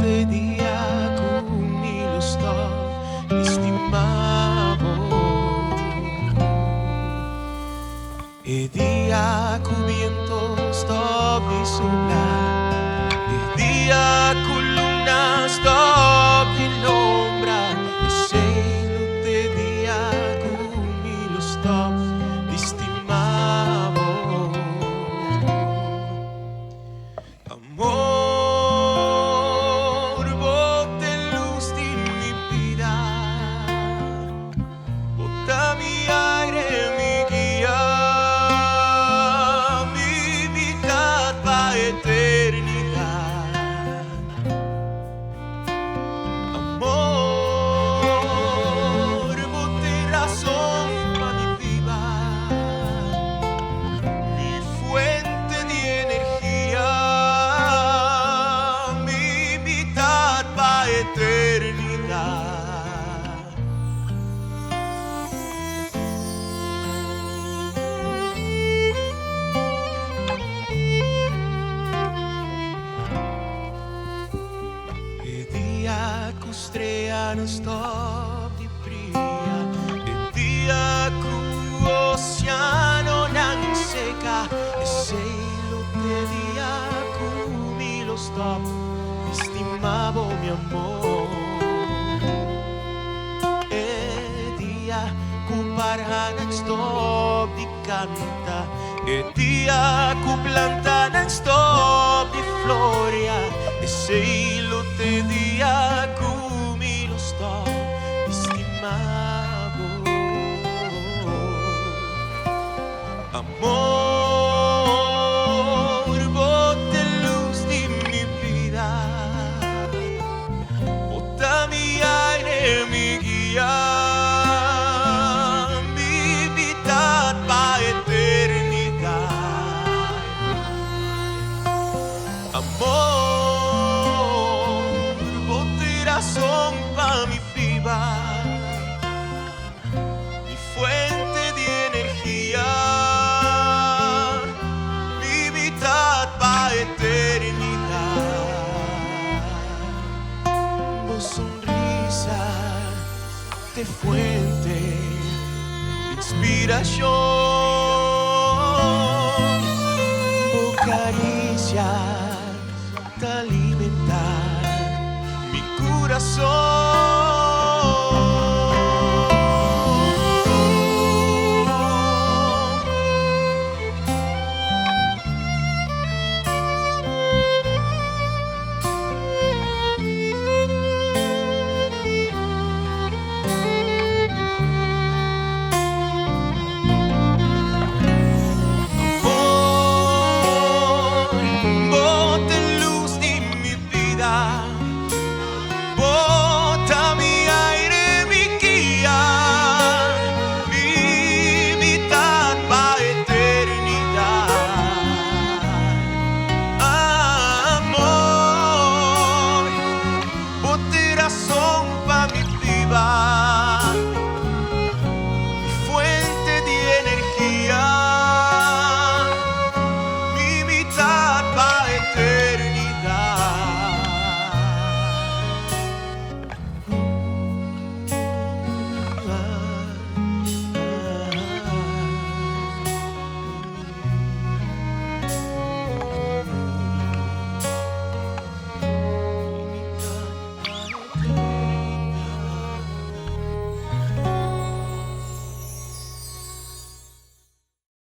día con milost ti stimavo ed ia cubiertos di sola ed ia columnas di l'ombra e sei lutte dia con milost ti stimavo amor mi aire, mi guía, mi vida para eternidad. Amor, bote razón para mi vida, mi fuente de energía, mi vida para eternidad. Strea non stop di bria e dia oceano non seca e sei lutte dia cumi lo stop ti stimavo mio amore e dia parha non stop di canta e dia planta non stop di floria e sei lutte dia ti stimavo amor bote luz di mi vida bota mi aire mi guía mi vida para eternidad amor bote razón para mi vida mi fuente de energía, mi vida para eternidad. Vos sonrisa de fuente de inspiración, vos caricia de alimentar mi corazón.